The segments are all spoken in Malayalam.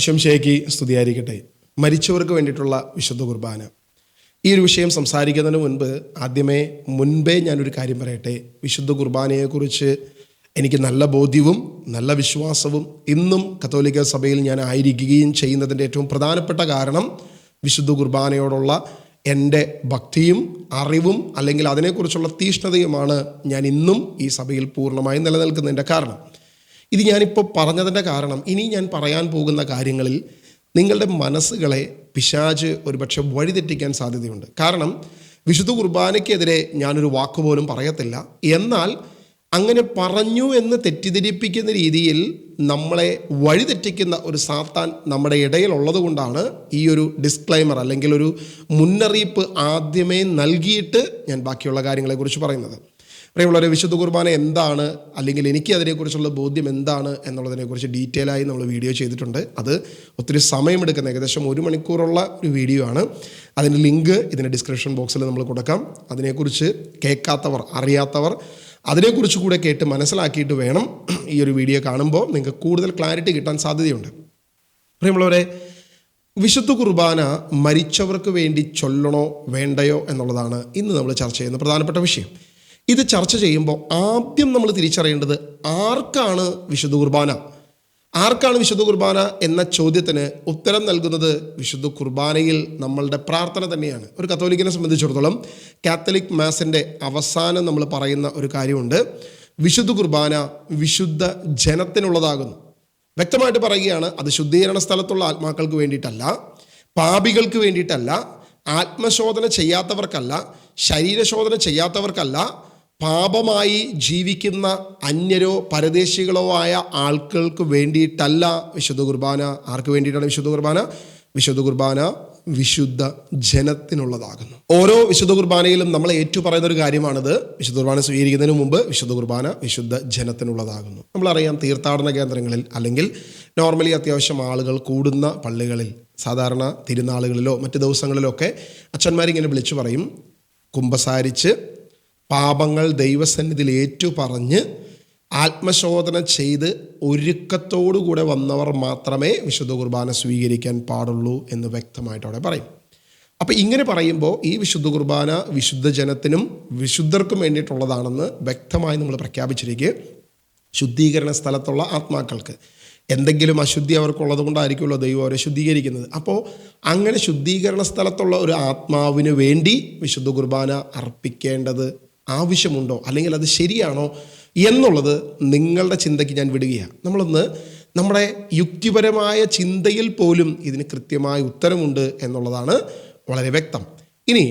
ശംശയ്ക്ക് സ്തുതിയായിരിക്കട്ടെ. മരിച്ചവർക്ക് വേണ്ടിയിട്ടുള്ള വിശുദ്ധ കുർബാന. ഈ ഒരു വിഷയം സംസാരിക്കുന്നതിന് മുൻപേ ഞാനൊരു കാര്യം പറയട്ടെ. വിശുദ്ധ കുർബാനയെക്കുറിച്ച് എനിക്ക് നല്ല ബോധ്യവും നല്ല വിശ്വാസവും ഇന്നും കത്തോലിക്ക സഭയിൽ ഞാൻ ആയിരിക്കുകയും ചെയ്യുന്നതിൻ്റെ ഏറ്റവും പ്രധാനപ്പെട്ട കാരണം വിശുദ്ധ കുർബാനയോടുള്ള എൻ്റെ ഭക്തിയും അറിവും അല്ലെങ്കിൽ അതിനെക്കുറിച്ചുള്ള തീഷ്ണതയുമാണ് ഞാൻ ഇന്നും ഈ സഭയിൽ പൂർണ്ണമായും നിലനിൽക്കുന്നതിൻ്റെ കാരണം. ഇത് ഞാനിപ്പോൾ പറഞ്ഞതിൻ്റെ കാരണം ഇനി ഞാൻ പറയാൻ പോകുന്ന കാര്യങ്ങളിൽ നിങ്ങളുടെ മനസ്സുകളെ പിശാച് ഒരുപക്ഷെ വഴിതെറ്റിക്കാൻ സാധ്യതയുണ്ട്. കാരണം വിശുദ്ധ കുർബാനയ്ക്കെതിരെ ഞാനൊരു വാക്കുപോലും പറയത്തില്ല. എന്നാൽ അങ്ങനെ പറഞ്ഞു എന്ന് തെറ്റിദ്ധരിപ്പിക്കുന്ന രീതിയിൽ നമ്മളെ വഴിതെറ്റിക്കുന്ന ഒരു സാത്താൻ നമ്മുടെ ഇടയിൽ ഉള്ളത് കൊണ്ടാണ് ഈ ഒരു ഡിസ്ക്ലൈമർ അല്ലെങ്കിൽ ഒരു മുന്നറിയിപ്പ് ആദ്യമേ നൽകിയിട്ട് ഞാൻ ബാക്കിയുള്ള കാര്യങ്ങളെക്കുറിച്ച് പറയുന്നത്. പ്രിയമുള്ളവരെ, വിശുദ്ധ കുർബാന എന്താണ്, അല്ലെങ്കിൽ എനിക്ക് അതിനെക്കുറിച്ചുള്ള ബോധ്യം എന്താണ് എന്നുള്ളതിനെക്കുറിച്ച് ഡീറ്റെയിൽ ആയി നമ്മൾ വീഡിയോ ചെയ്തിട്ടുണ്ട്. അത് ഒത്തിരി സമയമെടുക്കുന്ന ഏകദേശം 1 മണിക്കൂറുള്ള ഒരു വീഡിയോ ആണ്. അതിൻ്റെ ലിങ്ക് ഇതിൻ്റെ ഡിസ്ക്രിപ്ഷൻ ബോക്സിൽ നമ്മൾ കൊടുക്കാം. അതിനെക്കുറിച്ച് കേൾക്കാത്തവർ, അറിയാത്തവർ അതിനെക്കുറിച്ച് കൂടെ കേട്ട് മനസ്സിലാക്കിയിട്ട് വേണം ഈ ഒരു വീഡിയോ കാണുമ്പോൾ നിങ്ങൾക്ക് കൂടുതൽ ക്ലാരിറ്റി കിട്ടാൻ സാധ്യതയുണ്ട്. പ്രിയമുള്ളവരെ, വിശുദ്ധ കുർബാന മരിച്ചവർക്ക് വേണ്ടി ചൊല്ലണോ വേണ്ടയോ എന്നുള്ളതാണ് ഇന്ന് നമ്മൾ ചർച്ച ചെയ്യുന്ന പ്രധാനപ്പെട്ട വിഷയം. ഇത് ചർച്ച ചെയ്യുമ്പോൾ ആദ്യം നമ്മൾ തിരിച്ചറിയേണ്ടത് ആർക്കാണ് വിശുദ്ധ കുർബാന. ആർക്കാണ് വിശുദ്ധ കുർബാന എന്ന ചോദ്യത്തിന് ഉത്തരം നൽകുന്നത് വിശുദ്ധ കുർബാനയിൽ നമ്മളുടെ പ്രാർത്ഥന തന്നെയാണ്. ഒരു കത്തോലിക്കനെ സംബന്ധിച്ചിടത്തോളം കാത്തലിക് മാസിൻ്റെ അവസാനം നമ്മൾ പറയുന്ന ഒരു കാര്യമുണ്ട്. വിശുദ്ധ കുർബാന വിശുദ്ധ ജനത്തിനുള്ളതാകുന്നു. വ്യക്തമായിട്ട് പറയുകയാണ്, അത് ശുദ്ധീകരണ സ്ഥലത്തുള്ള ആത്മാക്കൾക്ക് വേണ്ടിയിട്ടല്ല, പാപികൾക്ക് വേണ്ടിയിട്ടല്ല, ആത്മശോധന ചെയ്യാത്തവർക്കല്ല, ശരീരശോധന ചെയ്യാത്തവർക്കല്ല, പാപമായി ജീവിക്കുന്ന അന്യരോ പരദേശികളോ ആയ ആൾക്കാർക്ക് വേണ്ടിയിട്ടല്ല വിശുദ്ധ കുർബാന. ആർക്ക് വേണ്ടിയിട്ടാണ് വിശുദ്ധ കുർബാന? വിശുദ്ധ കുർബാന വിശുദ്ധ ജനത്തിനുള്ളതാകുന്നു. ഓരോ വിശുദ്ധ കുർബാനയിലും നമ്മൾ ഏറ്റുപറയുന്ന ഒരു കാര്യമാണിത്. വിശുദ്ധ കുർബാന സ്വീകരിക്കുന്നതിന് മുമ്പ് വിശുദ്ധ കുർബാന വിശുദ്ധ ജനത്തിനുള്ളതാകുന്നു. നമ്മളറിയാം, തീർത്ഥാടന കേന്ദ്രങ്ങളിൽ അല്ലെങ്കിൽ നോർമലി അത്യാവശ്യം ആളുകൾ കൂടുന്ന പള്ളികളിൽ, സാധാരണ തിരുനാളുകളിലോ മറ്റ് ദിവസങ്ങളിലോ ഒക്കെ അച്ഛന്മാരിങ്ങനെ വിളിച്ചു പറയും, കുമ്പസാരിച്ച് പാപങ്ങൾ ദൈവസന്നിധിയിൽ ഏറ്റുപറഞ്ഞ് ആത്മശോധന ചെയ്ത് ഒരുക്കത്തോടുകൂടെ വന്നവർ മാത്രമേ വിശുദ്ധ കുർബാന സ്വീകരിക്കാൻ പാടുള്ളൂ എന്ന് വ്യക്തമായിട്ട് അവിടെ പറയും. അപ്പോൾ ഇങ്ങനെ പറയുമ്പോൾ ഈ വിശുദ്ധ കുർബാന വിശുദ്ധ ജനത്തിനും വിശുദ്ധർക്കും വേണ്ടിയിട്ടുള്ളതാണെന്ന് വ്യക്തമായി നമ്മൾ പ്രഖ്യാപിച്ചിരിക്കുക. ശുദ്ധീകരണ സ്ഥലത്തുള്ള ആത്മാക്കൾക്ക് എന്തെങ്കിലും അശുദ്ധി അവർക്കുള്ളത് കൊണ്ടായിരിക്കുമല്ലോ ദൈവം അവരെ ശുദ്ധീകരിക്കുന്നത്. അപ്പോൾ അങ്ങനെ ശുദ്ധീകരണ സ്ഥലത്തുള്ള ഒരു ആത്മാവിന് വേണ്ടി വിശുദ്ധ കുർബാന അർപ്പിക്കേണ്ടത് ആവശ്യമുണ്ടോ, അല്ലെങ്കിൽ അത് ശരിയാണോ എന്നുള്ളത് നിങ്ങളുടെ ചിന്തയ്ക്ക് ഞാൻ വിടുകയാണ്. നമ്മളൊന്ന് നമ്മുടെ യുക്തിപരമായ ചിന്തയിൽ പോലും ഇതിന് കൃത്യമായ ഉത്തരമുണ്ട് എന്നുള്ളതാണ് വളരെ വ്യക്തം. ഇനി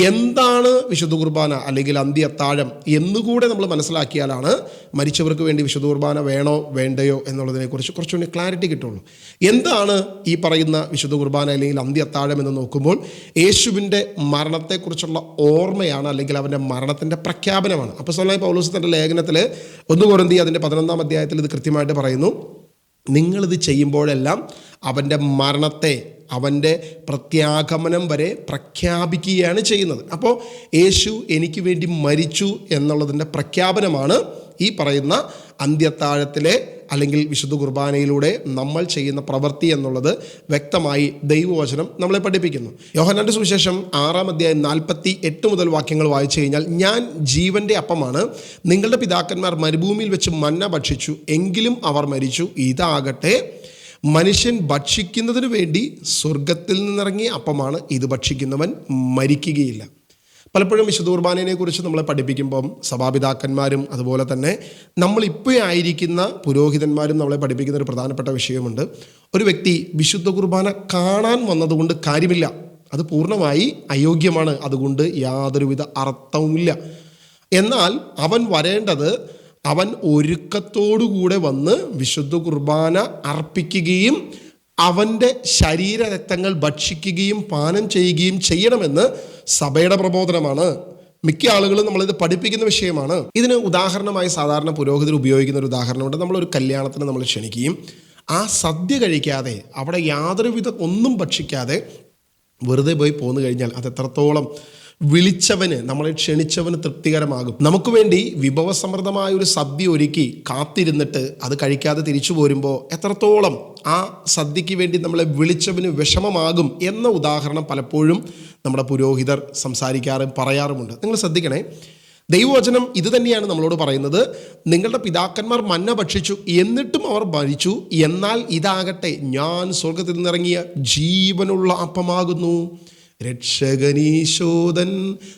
എന്താണ് വിശുദ്ധ കുർബാന അല്ലെങ്കിൽ അന്ത്യ അത്താഴം എന്നുകൂടെ നമ്മൾ മനസ്സിലാക്കിയാലാണ് മരിച്ചവർക്ക് വേണ്ടി വിശുദ്ധ കുർബാന വേണോ വേണ്ടയോ എന്നുള്ളതിനെക്കുറിച്ച് കുറച്ചുകൂടി ക്ലാരിറ്റി കിട്ടുള്ളൂ. എന്താണ് ഈ പറയുന്ന വിശുദ്ധ കുർബാന അല്ലെങ്കിൽ അന്ത്യ അത്താഴം എന്ന് നോക്കുമ്പോൾ യേശുവിൻ്റെ മരണത്തെക്കുറിച്ചുള്ള ഓർമ്മയാണ്, അല്ലെങ്കിൽ അവൻ്റെ മരണത്തിൻ്റെ പ്രഖ്യാപനമാണ്. അപ്പോസ്തലനായ പൗലോസ് തൻ്റെ ലേഖനത്തിൽ 1 കൊരിന്ത്യർ അതിൻ്റെ 11-ാം അധ്യായത്തിൽ ഇത് കൃത്യമായിട്ട് പറയുന്നു. നിങ്ങളിത് ചെയ്യുമ്പോഴെല്ലാം അവൻ്റെ മരണത്തെ, അവൻ്റെ പ്രത്യാഗമനം വരെ പ്രഖ്യാപിക്കുകയാണ് ചെയ്യുന്നത്. അപ്പോൾ യേശു എനിക്ക് വേണ്ടി മരിച്ചു എന്നുള്ളതിൻ്റെ പ്രഖ്യാപനമാണ് ഈ പറയുന്ന അന്ത്യത്താഴത്തിലെ അല്ലെങ്കിൽ വിശുദ്ധ കുർബാനയിലൂടെ നമ്മൾ ചെയ്യുന്ന പ്രവൃത്തി എന്നുള്ളത് വ്യക്തമായി ദൈവവചനം നമ്മളെ പഠിപ്പിക്കുന്നു. യോഹന്നാന്റെ സുവിശേഷം 6-ാം അധ്യായം 48 മുതൽ വാക്യങ്ങൾ വായിച്ചു കഴിഞ്ഞാൽ, ഞാൻ ജീവൻ്റെ അപ്പമാണ്. നിങ്ങളുടെ പിതാക്കന്മാർ മരുഭൂമിയിൽ വെച്ച് മന്ന ഭക്ഷിച്ചു, എങ്കിലും അവർ മരിച്ചു. ഇതാകട്ടെ മനുഷ്യൻ ഭക്ഷിക്കുന്നതിന് വേണ്ടി സ്വർഗത്തിൽ നിന്നിറങ്ങിയ അപ്പമാണ്. ഇത് ഭക്ഷിക്കുന്നവൻ മരിക്കുകയില്ല. പലപ്പോഴും വിശുദ്ധ കുർബാനയെ കുറിച്ച് നമ്മളെ പഠിപ്പിക്കുമ്പം സഭാപിതാക്കന്മാരും അതുപോലെ തന്നെ നമ്മളിപ്പോൾ ആയിരിക്കുന്ന പുരോഹിതന്മാരും നമ്മളെ പഠിപ്പിക്കുന്ന ഒരു പ്രധാനപ്പെട്ട വിഷയമുണ്ട്. ഒരു വ്യക്തി വിശുദ്ധ കുർബാന കാണാൻ വന്നതുകൊണ്ട് കാര്യമില്ല, അത് പൂർണ്ണമായി അയോഗ്യമാണ്, അതുകൊണ്ട് യാതൊരുവിധ അർത്ഥവുമില്ല. എന്നാൽ അവൻ വരേണ്ടത്, അവൻ ഒരുക്കത്തോടുകൂടെ വന്ന് വിശുദ്ധ കുർബാന അർപ്പിക്കുകയും അവൻ്റെ ശരീരരക്തങ്ങൾ ഭക്ഷിക്കുകയും പാനം ചെയ്യുകയും ചെയ്യണമെന്ന് സഭയുടെ പ്രബോധനമാണ്. മിക്ക ആളുകളും നമ്മളിത് പഠിപ്പിക്കുന്ന വിഷയമാണ്. ഇതിന് ഉദാഹരണമായി സാധാരണ പുരോഹിതർ ഉപയോഗിക്കുന്ന ഒരു ഉദാഹരണമുണ്ട്. നമ്മളൊരു കല്യാണത്തിന് നമ്മൾ ക്ഷണിക്കുകയും ആ സദ്യ കഴിക്കാതെ, അവിടെ യാതൊരുവിധ ഒന്നും ഭക്ഷിക്കാതെ വെറുതെ പോയി പോന്നു കഴിഞ്ഞാൽ അത് എത്രത്തോളം വിളിച്ചവന്, നമ്മളെ ക്ഷണിച്ചവന് തൃപ്തികരമാകും. നമുക്ക് വേണ്ടി വിഭവസമൃദ്ധമായ ഒരു സദ്യ ഒരുക്കി കാത്തിരുന്നിട്ട് അത് കഴിക്കാതെ തിരിച്ചു പോരുമ്പോൾ എത്രത്തോളം ആ സദ്യയ്ക്ക് വേണ്ടി നമ്മളെ വിളിച്ചവന് വിഷമമാകും എന്ന ഉദാഹരണം പലപ്പോഴും നമ്മുടെ പുരോഹിതർ പറയാറുമുണ്ട്. നിങ്ങൾ ശ്രദ്ധിക്കണേ, ദൈവവചനം ഇത് തന്നെയാണ് നമ്മളോട് പറയുന്നത്. നിങ്ങളുടെ പിതാക്കന്മാർ മന്ന ഭക്ഷിച്ചു, എന്നിട്ടും അവർ മരിച്ചു. എന്നാൽ ഇതാകട്ടെ, ഞാൻ സ്വർഗത്തിൽ നിന്നിറങ്ങിയ ജീവനുള്ള അപ്പമാകുന്നു, രക്ഷകനീശോദൻ.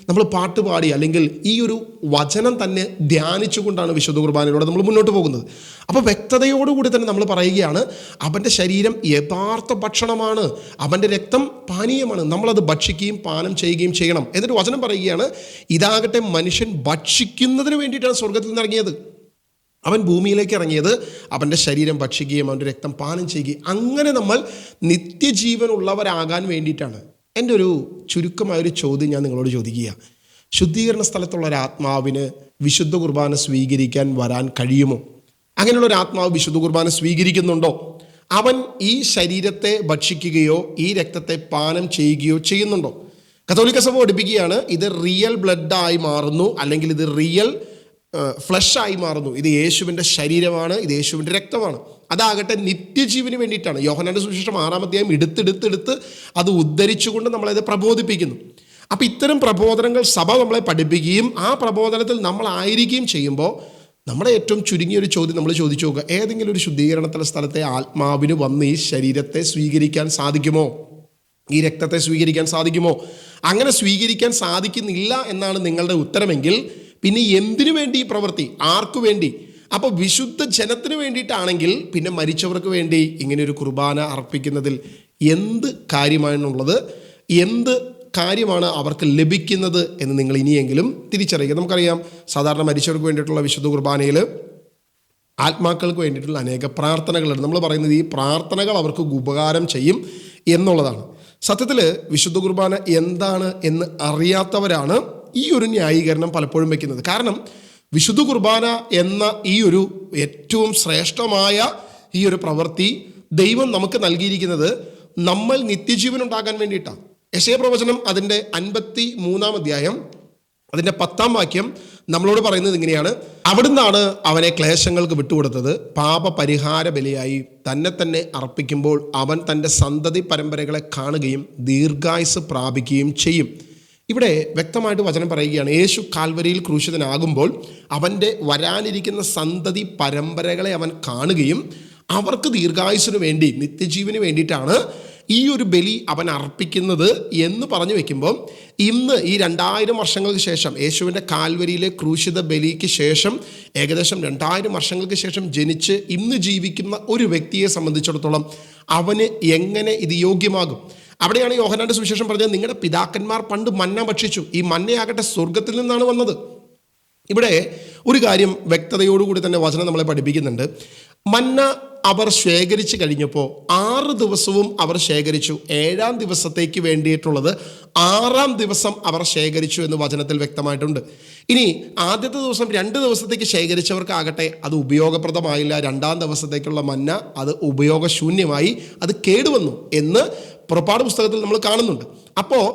നമ്മൾ പാട്ടുപാടി അല്ലെങ്കിൽ ഈ ഒരു വചനം തന്നെ ധ്യാനിച്ചുകൊണ്ടാണ് വിശുദ്ധ കുർബാനയിലൂടെ നമ്മൾ മുന്നോട്ട് പോകുന്നത്. അപ്പോൾ വ്യക്തതയോടുകൂടി തന്നെ നമ്മൾ പറയുകയാണ്, അവൻ്റെ ശരീരം യഥാർത്ഥ ഭക്ഷണമാണ്, അവൻ്റെ രക്തം പാനീയമാണ്, നമ്മളത് ഭക്ഷിക്കുകയും പാനം ചെയ്യുകയും ചെയ്യണം. എന്നിട്ട് വചനം പറയുകയാണ്, ഇതാകട്ടെ മനുഷ്യൻ ഭക്ഷിക്കുന്നതിന് വേണ്ടിയിട്ടാണ് സ്വർഗത്തിൽ നിന്ന് ഇറങ്ങിയത്. അവൻ ഭൂമിയിലേക്ക് ഇറങ്ങിയത് അവൻ്റെ ശരീരം ഭക്ഷിക്കുകയും അവൻ്റെ രക്തം പാനം ചെയ്യുകയും അങ്ങനെ നമ്മൾ നിത്യജീവനുള്ളവരാകാൻ വേണ്ടിയിട്ടാണ്. എൻ്റെ ഒരു ചുരുക്കമായൊരു ചോദ്യം ഞാൻ നിങ്ങളോട് ചോദിക്കുക, ശുദ്ധീകരണ സ്ഥലത്തുള്ള ഒരു ആത്മാവിന് വിശുദ്ധ കുർബാന സ്വീകരിക്കാൻ വരാൻ കഴിയുമോ? അങ്ങനെയുള്ള ഒരു ആത്മാവ് വിശുദ്ധ കുർബാന സ്വീകരിക്കുന്നുണ്ടോ? അവൻ ഈ ശരീരത്തെ ഭക്ഷിക്കുകയോ ഈ രക്തത്തെ പാനം ചെയ്യുകയോ ചെയ്യുന്നുണ്ടോ? കത്തോലിക്ക സഭ പഠിപ്പിക്കുകയാണ്, ഇത് റിയൽ ബ്ലഡായി മാറുന്നു, അല്ലെങ്കിൽ ഇത് റിയൽ ഫ്ലഷായി മാറുന്നു. ഇത് യേശുവിൻ്റെ ശരീരമാണ്, ഇത് യേശുവിൻ്റെ രക്തമാണ്. അതാകട്ടെ നിത്യജീവന് വേണ്ടിയിട്ടാണ്. യോഹന്നാന്റെ സുവിശേഷം 6-ാം അധ്യായം എടുത്ത് അത് ഉദ്ധരിച്ചുകൊണ്ട് നമ്മളത് പ്രബോധിപ്പിക്കുന്നു. അപ്പം ഇത്തരം പ്രബോധനങ്ങൾ സഭ നമ്മളെ പഠിപ്പിക്കുകയും ആ പ്രബോധനത്തിൽ നമ്മളായിരിക്കുകയും ചെയ്യുമ്പോൾ നമ്മുടെ ഏറ്റവും ചുരുങ്ങിയൊരു ചോദ്യം നമ്മൾ ചോദിച്ചു നോക്കുക, ഏതെങ്കിലും ഒരു ശുദ്ധീകരണത്തിലെ സ്ഥലത്തെ ആത്മാവിന് വന്ന് ഈ ശരീരത്തെ സ്വീകരിക്കാൻ സാധിക്കുമോ? ഈ രക്തത്തെ സ്വീകരിക്കാൻ സാധിക്കുമോ? അങ്ങനെ സ്വീകരിക്കാൻ സാധിക്കുന്നില്ല എന്നാണ് നിങ്ങളുടെ ഉത്തരമെങ്കിൽ പിന്നെ എന്തിനു വേണ്ടി ഈ പ്രവൃത്തി? ആർക്കു വേണ്ടി? അപ്പോൾ വിശുദ്ധ ജനത്തിന് വേണ്ടിയിട്ടാണെങ്കിൽ പിന്നെ മരിച്ചവർക്ക് വേണ്ടി ഇങ്ങനെയൊരു കുർബാന അർപ്പിക്കുന്നതിൽ എന്ത് കാര്യമാണുള്ളത്, എന്ത് കാര്യമാണ് അവർക്ക് ലഭിക്കുന്നത് എന്ന് നിങ്ങൾ ഇനിയെങ്കിലും തിരിച്ചറിയുക. നമുക്കറിയാം, സാധാരണ മരിച്ചവർക്ക് വേണ്ടിയിട്ടുള്ള വിശുദ്ധ കുർബാനയിൽ ആത്മാക്കൾക്ക് വേണ്ടിയിട്ടുള്ള അനേക പ്രാർത്ഥനകളുണ്ട്. നമ്മൾ പറയുന്നത് ഈ പ്രാർത്ഥനകൾ അവർക്ക് ഉപകാരം ചെയ്യും എന്നുള്ളതാണ്. സത്യത്തിൽ വിശുദ്ധ കുർബാന എന്താണ് എന്ന് അറിയാത്തവരാണ് ഈ ഒരു ന്യായീകരണം പലപ്പോഴും വയ്ക്കുന്നത്. കാരണം വിശുദ്ധ കുർബാന എന്ന ഈ ഒരു ഏറ്റവും ശ്രേഷ്ഠമായ ഈ ഒരു പ്രവൃത്തി ദൈവം നമുക്ക് നൽകിയിരിക്കുന്നത് നമ്മൾ നിത്യജീവൻ ഉണ്ടാകാൻ വേണ്ടിയിട്ടാണ്. യെശയ്യാ പ്രവചനം അതിൻ്റെ 53-ാം അധ്യായം അതിൻ്റെ 10-ാം വാക്യം നമ്മളോട് പറയുന്നത് ഇങ്ങനെയാണ്, അവിടുന്നാണ് അവനെ ക്ലേശങ്ങൾക്ക് വിട്ടുകൊടുത്തത്, പാപപരിഹാര ബലിയായി തന്നെ അർപ്പിക്കുമ്പോൾ അവൻ തൻ്റെ സന്തതി പരമ്പരകളെ കാണുകയും ദീർഘായുസ് പ്രാപിക്കുകയും ചെയ്യും. ഇവിടെ വ്യക്തമായിട്ട് വചനം പറയുകയാണ്, യേശു കാൽവരിയിൽ ക്രൂശിതനാകുമ്പോൾ അവൻ്റെ വരാനിരിക്കുന്ന സന്തതി പരമ്പരകളെ അവൻ കാണുകയും അവർക്ക് ദീർഘായുസിന് വേണ്ടി, നിത്യജീവന് വേണ്ടിയിട്ടാണ് ഈ ഒരു ബലി അവൻ അർപ്പിക്കുന്നത് എന്ന് പറഞ്ഞു വെക്കുമ്പോൾ, ഇന്ന് ഈ 2000 വർഷങ്ങൾക്ക് ശേഷം യേശുവിൻ്റെ കാൽവരിയിലെ ക്രൂശിത ബലിക്ക് ശേഷം ഏകദേശം 2000 വർഷങ്ങൾക്ക് ശേഷം ജനിച്ച് ഇന്ന് ജീവിക്കുന്ന ഒരു വ്യക്തിയെ സംബന്ധിച്ചിടത്തോളം അവന് എങ്ങനെ ഇത് യോഗ്യമാകും? അവിടെയാണ് യോഹന്നാന്റെ സുവിശേഷം പറഞ്ഞത്, നിങ്ങളുടെ പിതാക്കന്മാർ പണ്ട് മന്ന ഭക്ഷിച്ചു, ഈ മന്നയാകട്ടെ സ്വർഗത്തിൽ നിന്നാണ് വന്നത്. ഇവിടെ ഒരു കാര്യം വ്യക്തതയോടുകൂടി തന്നെ വചനം നമ്മളെ പഠിപ്പിക്കുന്നുണ്ട്. മന്ന അവർ ശേഖരിച്ച് കഴിഞ്ഞപ്പോൾ 6 ദിവസവും അവർ ശേഖരിച്ചു, 7-ാം ദിവസത്തേക്ക് വേണ്ടിയിട്ടുള്ളത് 6-ാം ദിവസം അവർ ശേഖരിച്ചു എന്ന് വചനത്തിൽ വ്യക്തമായിട്ടുണ്ട്. ഇനി ആദ്യത്തെ ദിവസം 2 ദിവസത്തേക്ക് ശേഖരിച്ചവർക്കാകട്ടെ അത് ഉപയോഗപ്രദമായില്ല, 2-ാം ദിവസത്തേക്കുള്ള മന്ന അത് ഉപയോഗശൂന്യമായി, അത് കേടുവന്നു എന്ന് പുറപ്പാട് പുസ്തകത്തിൽ നമ്മൾ കാണുന്നുണ്ട്. അപ്പോൾ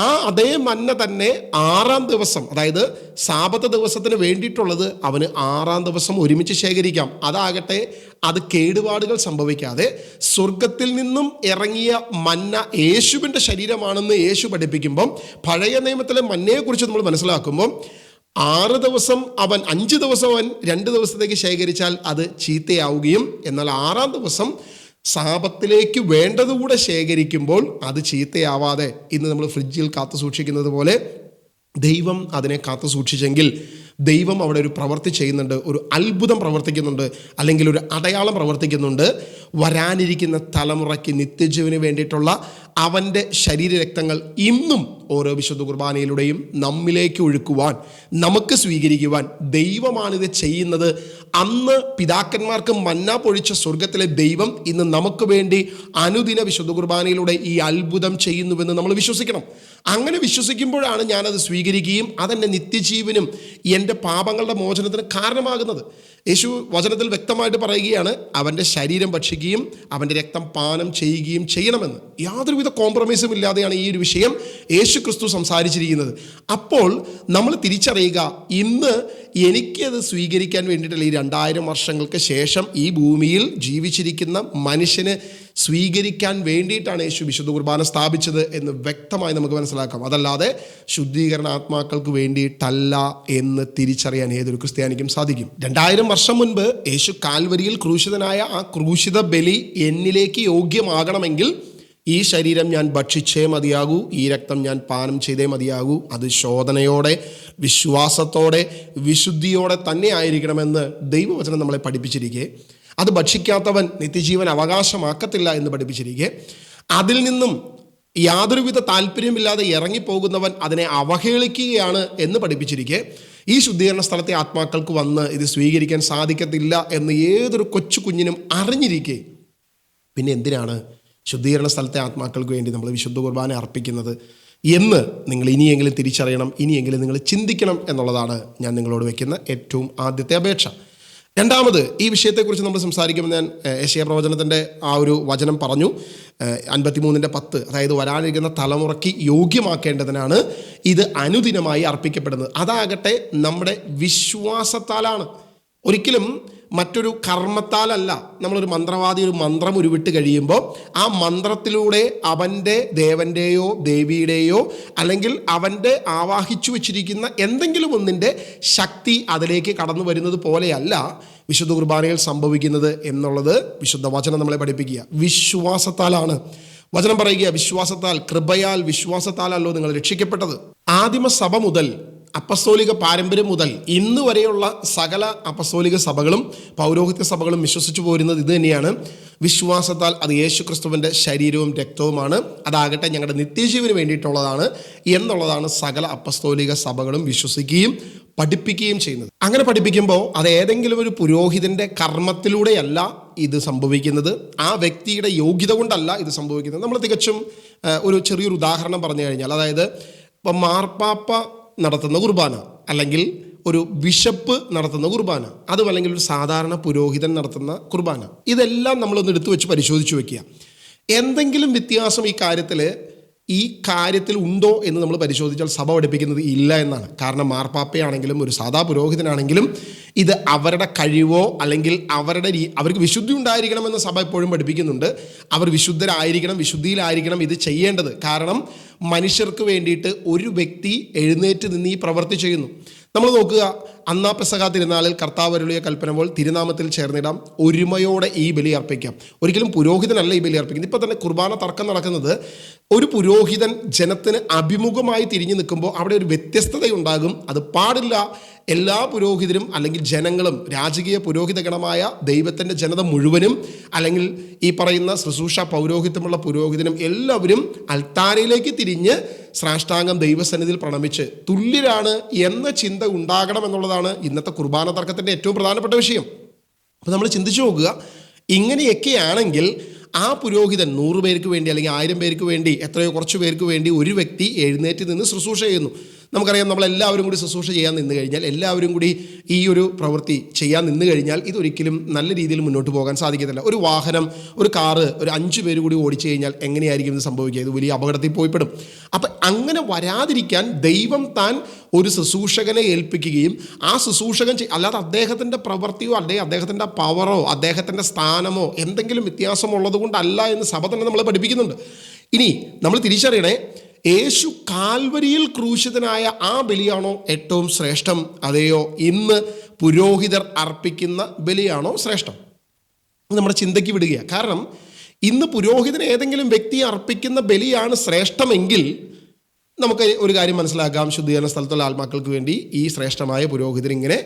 ആ അതേ മന്ന തന്നെ 6-ാം ദിവസം, അതായത് സാബത്ത് ദിവസത്തിന് വേണ്ടിയിട്ടുള്ളത് അവന് 6-ാം ദിവസം ഒരുമിച്ച് ശേഖരിക്കാം. അതാകട്ടെ അത് കേടുപാടുകൾ സംഭവിക്കാതെ സ്വർഗത്തിൽ നിന്നും ഇറങ്ങിയ മന്ന യേശുവിൻ്റെ ശരീരമാണെന്ന് യേശു പഠിപ്പിക്കുമ്പം, പഴയ നിയമത്തിലെ മന്നയെക്കുറിച്ച് നമ്മൾ മനസ്സിലാക്കുമ്പം 6 ദിവസം അവൻ 5 ദിവസം അവൻ 2 ദിവസത്തേക്ക് ശേഖരിച്ചാൽ അത് ചീത്തയാവുകയും, എന്നാൽ 6-ാം ദിവസം സാപത്തിലേക്ക് വേണ്ടതുകൂടെ ശേഖരിക്കുമ്പോൾ അത് ചീത്തയാവാതെ ഇന്ന് നമ്മൾ ഫ്രിഡ്ജിൽ കാത്തു സൂക്ഷിക്കുന്നത് പോലെ ദൈവം അതിനെ കാത്തു സൂക്ഷിച്ചെങ്കിൽ ദൈവം അവിടെ ഒരു പ്രവൃത്തി ചെയ്യുന്നുണ്ട്, ഒരു അത്ഭുതം പ്രവർത്തിക്കുന്നുണ്ട്, അല്ലെങ്കിൽ ഒരു അടയാളം പ്രവർത്തിക്കുന്നുണ്ട്. വരാനിരിക്കുന്ന തലമുറയ്ക്ക് നിത്യജീവന് വേണ്ടിയിട്ടുള്ള അവൻ്റെ ശരീരരക്തങ്ങൾ ഇന്നും ഓരോ വിശുദ്ധ കുർബാനയിലൂടെയും നമ്മിലേക്ക് ഒഴുക്കുവാൻ, നമുക്ക് സ്വീകരിക്കുവാൻ ദൈവമാണിത് ചെയ്യുന്നത്. അന്ന് പിതാക്കന്മാർക്ക് മന്ന പൊഴിച്ച സ്വർഗത്തിലെ ദൈവം ഇന്ന് നമുക്ക് വേണ്ടി അനുദിന വിശുദ്ധ കുർബാനയിലൂടെ ഈ അത്ഭുതം ചെയ്യുന്നുവെന്ന് നമ്മൾ വിശ്വസിക്കണം. അങ്ങനെ വിശ്വസിക്കുമ്പോഴാണ് ഞാനത് സ്വീകരിക്കുകയും അതെൻ്റെ നിത്യജീവനും എൻ്റെ എൻ്റെ പാപങ്ങളുടെ മോചനത്തിന് കാരണമാകുന്നത്. യേശു വചനത്തിൽ വ്യക്തമായിട്ട് പറയുകയാണ്, അവൻ്റെ ശരീരം ഭക്ഷിക്കുകയും അവൻ്റെ രക്തം പാനം ചെയ്യുകയും ചെയ്യണമെന്ന്. യാതൊരുവിധ കോംപ്രമൈസും ഇല്ലാതെയാണ് ഈ ഒരു വിഷയം യേശു ക്രിസ്തു സംസാരിച്ചിരിക്കുന്നത്. അപ്പോൾ നമ്മൾ തിരിച്ചറിയുക, ഇന്ന് എനിക്കത് സ്വീകരിക്കാൻ വേണ്ടിയിട്ടല്ല, ഈ 2000 വർഷങ്ങൾക്ക് ശേഷം ഈ ഭൂമിയിൽ ജീവിച്ചിരിക്കുന്ന മനുഷ്യന് സ്വീകരിക്കാൻ വേണ്ടിയിട്ടാണ് യേശു വിശുദ്ധ കുർബാന സ്ഥാപിച്ചത് എന്ന് വ്യക്തമായി നമുക്ക് മനസ്സിലാക്കാം. അതല്ലാതെ ശുദ്ധീകരണ ആത്മാക്കൾക്ക് വേണ്ടിയിട്ടല്ല എന്ന് തിരിച്ചറിയാൻ ഏതൊരു ക്രിസ്ത്യാനിക്കും സാധിക്കും. 2000 വർഷം മുൻപ് യേശു കാൽവരിയിൽ ക്രൂശിതനായ ആ ക്രൂശിത ബലി എന്നിലേക്ക് യോഗ്യമാകണമെങ്കിൽ ഈ ശരീരം ഞാൻ ഭക്ഷിച്ചേ മതിയാകൂ, ഈ രക്തം ഞാൻ പാനം ചെയ്തേ മതിയാകൂ. അത് ശോധനയോടെ, വിശ്വാസത്തോടെ, വിശുദ്ധിയോടെ തന്നെ ആയിരിക്കണമെന്ന് ദൈവവചനം നമ്മളെ പഠിപ്പിച്ചിരിക്കെ, അത് ഭക്ഷിക്കാത്തവൻ നിത്യജീവൻ അവകാശമാക്കത്തില്ല എന്ന് പഠിപ്പിച്ചിരിക്കെ, അതിൽ നിന്നും യാതൊരുവിധ താല്പര്യമില്ലാതെ ഇറങ്ങിപ്പോകുന്നവൻ അതിനെ അവഹേളിക്കുകയാണ് എന്ന് പഠിപ്പിച്ചിരിക്കെ, ഈ ശുദ്ധീകരണ സ്ഥലത്തെ ആത്മാക്കൾക്ക് വന്ന് ഇത് സ്വീകരിക്കാൻ സാധിക്കത്തില്ല എന്ന് ഏതൊരു കൊച്ചു കുഞ്ഞിനും അറിഞ്ഞിരിക്കെ, പിന്നെ എന്തിനാണ് ശുദ്ധീകരണ സ്ഥലത്തെ ആത്മാക്കൾക്ക് വേണ്ടി നമ്മൾ വിശുദ്ധ കുർബാന അർപ്പിക്കുന്നത് എന്ന് നിങ്ങൾ ഇനിയെങ്കിലും തിരിച്ചറിയണം, ഇനിയെങ്കിലും നിങ്ങൾ ചിന്തിക്കണം എന്നുള്ളതാണ് ഞാൻ നിങ്ങളോട് വയ്ക്കുന്ന ഏറ്റവും ആദ്യത്തെ അപേക്ഷ. രണ്ടാമത്, ഈ വിഷയത്തെക്കുറിച്ച് നമ്മൾ സംസാരിക്കുമ്പോൾ ഞാൻ യെശയ്യാ പ്രവചനത്തിൻ്റെ ആ ഒരു വചനം പറഞ്ഞു, 53:10, അതായത് വരാനിരിക്കുന്ന തലമുറയ്ക്ക് യോഗ്യമാക്കേണ്ടതിനാണ് ഇത് അനുദിനമായി അർപ്പിക്കപ്പെടുന്നത്. അതാകട്ടെ നമ്മുടെ വിശ്വാസത്താലാണ്, ഒരിക്കലും മറ്റൊരു കർമ്മത്താലല്ല. നമ്മളൊരു മന്ത്രവാദി ഒരു മന്ത്രം ഉരുവിട്ട് കഴിയുമ്പോൾ ആ മന്ത്രത്തിലൂടെ അവൻ്റെ ദേവൻ്റെയോ ദേവിയുടെയോ അല്ലെങ്കിൽ അവൻ്റെ ആവാഹിച്ചു വെച്ചിരിക്കുന്ന എന്തെങ്കിലും ഒന്നിൻ്റെ ശക്തി അതിലേക്ക് കടന്നു വരുന്നത് പോലെയല്ല വിശുദ്ധ കുർബാനയിൽ സംഭവിക്കുന്നത് എന്നുള്ളത് വിശുദ്ധ വചനം നമ്മളെ പഠിപ്പിക്കുക. വിശ്വാസത്താലാണ്. വചനം പറയുക, വിശ്വാസത്താൽ, കൃപയാൽ, വിശ്വാസത്താലല്ലോ നിങ്ങൾ രക്ഷിക്കപ്പെട്ടത്. ആദിമ സഭ മുതൽ, അപ്പസ്തോലിക പാരമ്പര്യം മുതൽ ഇന്ന് വരെയുള്ള സകല അപ്പസ്തോലിക സഭകളും പൗരോഹിത്യ സഭകളും വിശ്വസിച്ചു പോരുന്നത് ഇത് തന്നെയാണ്. വിശ്വാസത്താൽ അത് യേശു ക്രിസ്തുവിൻ്റെ ശരീരവും രക്തവുമാണ്, അതാകട്ടെ ഞങ്ങളുടെ നിത്യജീവന് വേണ്ടിയിട്ടുള്ളതാണ് എന്നുള്ളതാണ് സകല അപ്പസ്തോലിക സഭകളും വിശ്വസിക്കുകയും പഠിപ്പിക്കുകയും ചെയ്യുന്നത്. അങ്ങനെ പഠിപ്പിക്കുമ്പോൾ അത് ഏതെങ്കിലും ഒരു പുരോഹിതൻ്റെ കർമ്മത്തിലൂടെയല്ല ഇത് സംഭവിക്കുന്നത്, ആ വ്യക്തിയുടെ യോഗ്യത കൊണ്ടല്ല ഇത് സംഭവിക്കുന്നത്. നമ്മൾ തികച്ചും ഒരു ചെറിയൊരു ഉദാഹരണം പറഞ്ഞു കഴിഞ്ഞാൽ, അതായത് ഇപ്പം മാർപ്പാപ്പ നടത്തുന്ന കുർബാന, അല്ലെങ്കിൽ ഒരു ബിഷപ്പ് നടത്തുന്ന കുർബാന, അതും അല്ലെങ്കിൽ ഒരു സാധാരണ പുരോഹിതൻ നടത്തുന്ന കുർബാന, ഇതെല്ലാം നമ്മളൊന്ന് എടുത്തു വെച്ച് പരിശോധിച്ച് വെക്കുക. എന്തെങ്കിലും വ്യത്യാസം ഈ കാര്യത്തിൽ ഉണ്ടോ എന്ന് നമ്മൾ പരിശോധിച്ചാൽ സഭ പഠിപ്പിക്കുന്നത് ഇല്ല എന്നാണ്. കാരണം മാർപ്പാപ്പയാണെങ്കിലും ഒരു സാധാ പുരോഹിതനാണെങ്കിലും ഇത് അവരുടെ കഴിവോ അല്ലെങ്കിൽ അവർക്ക് വിശുദ്ധി ഉണ്ടായിരിക്കണമെന്ന് സഭ എപ്പോഴും പഠിപ്പിക്കുന്നുണ്ട്. അവർ വിശുദ്ധരായിരിക്കണം, വിശുദ്ധിയിലായിരിക്കണം ഇത് ചെയ്യേണ്ടത്. കാരണം മനുഷ്യർക്ക് വേണ്ടിയിട്ട് ഒരു വ്യക്തി എഴുന്നേറ്റ് നിന്ന് ഈ പ്രവൃത്തി ചെയ്യുന്നു. നമ്മൾ നോക്കുക, അന്നാ പെസഹ തിരുനാളിൽ കർത്താവ് അരുളിയ കൽപ്പന പോൽ തിരുനാമത്തിൽ ചേർന്നിടാം, ഒരുമയോടെ ഈ ബലി അർപ്പിക്കാം. ഒരിക്കലും പുരോഹിതനല്ല ഈ ബലി അർപ്പിക്കുന്നത്. ഇപ്പോൾ തന്നെ കുർബാന തർക്കം നടക്കുന്നത്, ഒരു പുരോഹിതൻ ജനത്തിന് അഭിമുഖമായി തിരിഞ്ഞു നിൽക്കുമ്പോൾ അവിടെ ഒരു വ്യത്യസ്തതയുണ്ടാകും. അത് പാടില്ല. എല്ലാ പുരോഹിതരും അല്ലെങ്കിൽ ജനങ്ങളും, രാജകീയ പുരോഹിത ഗണമായ ദൈവത്തിൻ്റെ ജനത മുഴുവനും, അല്ലെങ്കിൽ ഈ പറയുന്ന ശുശ്രൂഷ പൗരോഹിത്യമുള്ള പുരോഹിതനും എല്ലാവരും അൾത്താരയിലേക്ക് തിരിഞ്ഞ് സാഷ്ടാംഗം ദൈവസന്നിധിയിൽ പ്രണമിച്ച് തുല്യരാണ് എന്ന ചിന്ത ഉണ്ടാകണം എന്നുള്ളതാണ് ഇന്നത്തെ കുർബാന തർക്കത്തിൻ്റെ ഏറ്റവും പ്രധാനപ്പെട്ട വിഷയം. അപ്പോൾ നമ്മൾ ചിന്തിച്ചു നോക്കുക, ഇങ്ങനെയൊക്കെയാണെങ്കിൽ ആ പുരോഹിതൻ 100 പേർക്ക് വേണ്ടി അല്ലെങ്കിൽ 1000 പേർക്ക് വേണ്ടി, എത്രയോ കുറച്ച് പേർക്ക് വേണ്ടി ഒരു വ്യക്തി എഴുന്നേറ്റ് നിന്ന് ശുശ്രൂഷ ചെയ്യുന്നു. നമുക്കറിയാം, നമ്മളെല്ലാവരും കൂടി ശുശ്രൂഷ ചെയ്യാൻ നിന്ന് കഴിഞ്ഞാൽ, എല്ലാവരും കൂടി ഈ ഒരു പ്രവൃത്തി ചെയ്യാൻ നിന്ന് കഴിഞ്ഞാൽ ഇതൊരിക്കലും നല്ല രീതിയിൽ മുന്നോട്ട് പോകാൻ സാധിക്കത്തില്ല. ഒരു വാഹനം, ഒരു കാറ്, ഒരു 5 പേര് കൂടി ഓടിച്ചു കഴിഞ്ഞാൽ എങ്ങനെയായിരിക്കും ഇത് സംഭവിക്കുക? ഇത് വലിയ അപകടത്തിൽ പോയിപ്പെടും. അപ്പം അങ്ങനെ വരാതിരിക്കാൻ ദൈവം താൻ ഒരു ശുശ്രൂഷകനെ ഏൽപ്പിക്കുകയും ആ ശുശ്രൂഷകൻ അല്ലാതെ അദ്ദേഹത്തിൻ്റെ പ്രവൃത്തിയോ അല്ലെങ്കിൽ അദ്ദേഹത്തിൻ്റെ പവറോ അദ്ദേഹത്തിൻ്റെ സ്ഥാനമോ എന്തെങ്കിലും വ്യത്യാസമുള്ളത് കൊണ്ടല്ല എന്ന് സഭ തന്നെ നമ്മളെ പഠിപ്പിക്കുന്നുണ്ട്. ഇനി നമ്മൾ തിരിച്ചറിയണേ, യേശു കാൽവരിയിൽ ക്രൂശിതനായ ആ ബലിയാണോ ഏറ്റവും ശ്രേഷ്ഠം, അതെയോ ഇന്ന് പുരോഹിതർ അർപ്പിക്കുന്ന ബലിയാണോ ശ്രേഷ്ഠം? നമ്മുടെ ചിന്തയ്ക്ക് വിടുകയാണ്. കാരണം ഇന്ന് പുരോഹിതൻ ഏതെങ്കിലും വ്യക്തി അർപ്പിക്കുന്ന ബലിയാണ് ശ്രേഷ്ഠമെങ്കിൽ നമുക്ക് ഒരു കാര്യം മനസ്സിലാക്കാം, ശുദ്ധീകരണ സ്ഥലത്തുള്ള ആത്മാക്കൾക്ക് വേണ്ടി ഈ ശ്രേഷ്ഠമായ പുരോഹിതൻ ഇങ്ങനെ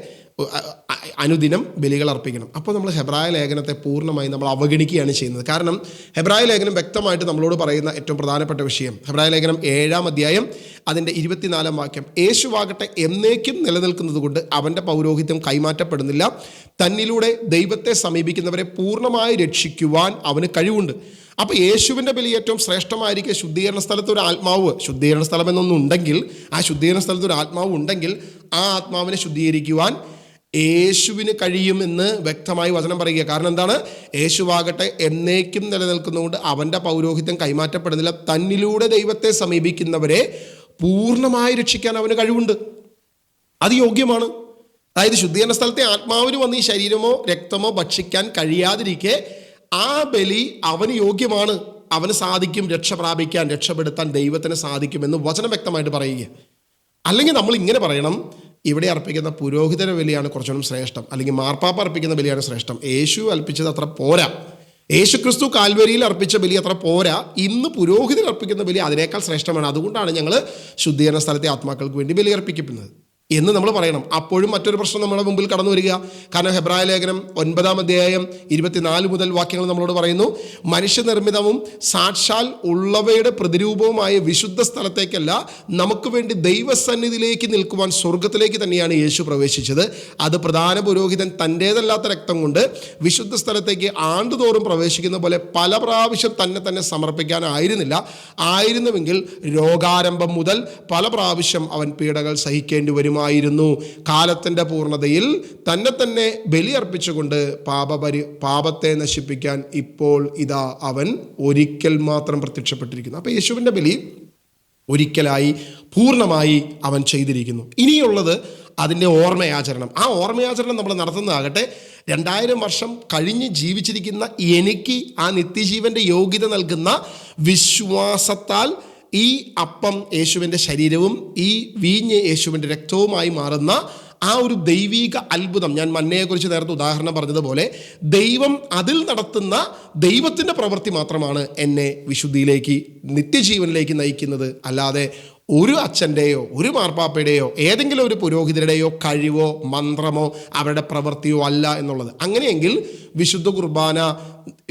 അനുദിനം ബലികൾ അർപ്പിക്കണം. അപ്പോൾ നമ്മൾ ഹെബ്രായ ലേഖനത്തെ പൂർണ്ണമായി നമ്മൾ അവഗണിക്കുകയാണ് ചെയ്യുന്നത്. കാരണം ഹെബ്രായ ലേഖനം വ്യക്തമായിട്ട് നമ്മളോട് പറയുന്ന ഏറ്റവും പ്രധാനപ്പെട്ട വിഷയം, ഹെബ്രായ ലേഖനം 7-ാം അധ്യായം അതിൻ്റെ 24-ാം വാക്യം, യേശുവാകട്ടെ എന്നേക്കും നിലനിൽക്കുന്നത് കൊണ്ട് അവൻ്റെ പൗരോഹിത്യം കൈമാറ്റപ്പെടുന്നില്ല, തന്നിലൂടെ ദൈവത്തെ സമീപിക്കുന്നവരെ പൂർണ്ണമായി രക്ഷിക്കുവാൻ അവന് കഴിവുണ്ട്. അപ്പോൾ യേശുവിൻ്റെ ബലി ഏറ്റവും ശ്രേഷ്ഠമായിരിക്കും. ശുദ്ധീകരണ സ്ഥലത്ത് ഒരു ആത്മാവ്, ശുദ്ധീകരണ സ്ഥലം എന്നൊന്നും ഉണ്ടെങ്കിൽ, ആ ശുദ്ധീകരണ സ്ഥലത്ത് ഒരു ആത്മാവ് ഉണ്ടെങ്കിൽ ആ ആത്മാവിനെ ശുദ്ധീകരിക്കുവാൻ യേശുവിന് കഴിയുമെന്ന് വ്യക്തമായി വചനം പറയുക. കാരണം എന്താണ്? യേശുവാകട്ടെ എന്നേക്കും നിലനിൽക്കുന്നതുകൊണ്ട് അവൻ്റെ പൗരോഹിത്യം കൈമാറ്റപ്പെടുന്നില്ല. തന്നിലൂടെ ദൈവത്തെ സമീപിക്കുന്നവരെ പൂർണ്ണമായി രക്ഷിക്കാൻ അവന് കഴിവുണ്ട്. അത് യോഗ്യമാണ്. അതായത് ശുദ്ധീകരണ സ്ഥലത്തെ ആത്മാവിന് വന്ന് ഈ ശരീരമോ രക്തമോ ഭക്ഷിക്കാൻ കഴിയാതിരിക്കെ ആ ബലി അവന് യോഗ്യമാണ്. അവന് സാധിക്കും രക്ഷ പ്രാപിക്കാൻ, രക്ഷപ്പെടുത്താൻ ദൈവത്തിന് സാധിക്കുമെന്ന് വചനം വ്യക്തമായിട്ട് പറയുക. അല്ലെങ്കിൽ നമ്മൾ ഇങ്ങനെ പറയണം, ഇവിടെ അർപ്പിക്കുന്ന പുരോഹിതര ബലിയാണ് കുറച്ചുകൂടി ശ്രേഷ്ഠം, അല്ലെങ്കിൽ മാർപ്പാപ്പ അർപ്പിക്കുന്ന ബലിയാണ് ശ്രേഷ്ഠം. യേശു അർപ്പിച്ചത് അത്ര പോരാ. യേശു ക്രിസ്തു കാൽവരിയിൽ അർപ്പിച്ച ബലി അത്ര പോരാ. ഇന്ന് പുരോഹിതർ അർപ്പിക്കുന്ന ബലി അതിനേക്കാൾ ശ്രേഷ്ഠമാണ്. അതുകൊണ്ടാണ് ഞങ്ങൾ ശുദ്ധീകരണ സ്ഥലത്തെ ആത്മാക്കൾക്ക് വേണ്ടി ബലി അർപ്പിക്കപ്പെടുന്നത് എന്ന് നമ്മൾ പറയണം. അപ്പോഴും മറ്റൊരു പ്രശ്നം നമ്മുടെ മുമ്പിൽ കടന്നു വരിക. കാരണം ഹെബ്രായ ലേഖനം 9-ാം അധ്യായം 24 മുതൽ വാക്യങ്ങൾ നമ്മളോട് പറയുന്നു, മനുഷ്യനിർമ്മിതവും സാക്ഷാൽ ഉള്ളവയുടെ പ്രതിരൂപവുമായ വിശുദ്ധ സ്ഥലത്തേക്കല്ല, നമുക്ക് വേണ്ടി ദൈവസന്നിധിയിലേക്ക് നിൽക്കുവാൻ സ്വർഗത്തിലേക്ക് തന്നെയാണ് യേശു പ്രവേശിച്ചത്. അത് പ്രധാന പുരോഹിതൻ തൻ്റേതല്ലാത്ത രക്തം കൊണ്ട് വിശുദ്ധ സ്ഥലത്തേക്ക് ആണ്ടുതോറും പ്രവേശിക്കുന്ന പോലെ പല പ്രാവശ്യം തന്നെ സമർപ്പിക്കാനായിരുന്നില്ല. ആയിരുന്നുവെങ്കിൽ രോഗാരംഭം മുതൽ പല പ്രാവശ്യം അവൻ പീഡകൾ സഹിക്കേണ്ടി വരും ായിരുന്നു. കാലത്തിന്റെ പൂർണ്ണതയിൽ തന്നെ ബലിയർപ്പിച്ചുകൊണ്ട് പാപത്തെ നശിപ്പിക്കാൻ ഇപ്പോൾ ഇതാ അവൻ ഒരിക്കൽ മാത്രം പ്രത്യക്ഷപ്പെട്ടിരിക്കുന്നു. അപ്പൊ യേശുവിന്റെ ബലി ഒരിക്കലായി പൂർണ്ണമായി അവൻ ചെയ്തിരിക്കുന്നു. ഇനിയുള്ളത് അതിൻ്റെ ഓർമ്മയാചരണം. ആ ഓർമ്മയാചരണം നമ്മൾ നടത്തുന്നതാകട്ടെ 2000 വർഷം കഴിഞ്ഞ് ജീവിച്ചിരിക്കുന്ന എനിക്ക് ആ നിത്യജീവന്റെ യോഗ്യത നൽകുന്ന വിശ്വാസത്താൽ ഈ അപ്പം യേശുവിൻ്റെ ശരീരവും ഈ വീഞ്ഞ് യേശുവിൻ്റെ രക്തവുമായി മാറുന്ന ആ ഒരു ദൈവിക അത്ഭുതം, ഞാൻ മന്നയെക്കുറിച്ച് നേരത്തെ ഉദാഹരണം പറഞ്ഞതുപോലെ ദൈവം അതിൽ നടത്തുന്ന ദൈവത്തിൻ്റെ പ്രവൃത്തി മാത്രമാണ് എന്നെ വിശുദ്ധിയിലേക്ക്, നിത്യജീവനിലേക്ക് നയിക്കുന്നത്. അല്ലാതെ ഒരു അച്ഛൻ്റെയോ ഒരു മാർപ്പാപ്പയുടെയോ ഏതെങ്കിലും ഒരു പുരോഹിതരുടെയോ കഴിവോ മന്ത്രമോ അവരുടെ പ്രവൃത്തിയോ അല്ല എന്നുള്ളത്. അങ്ങനെയെങ്കിൽ വിശുദ്ധ കുർബാന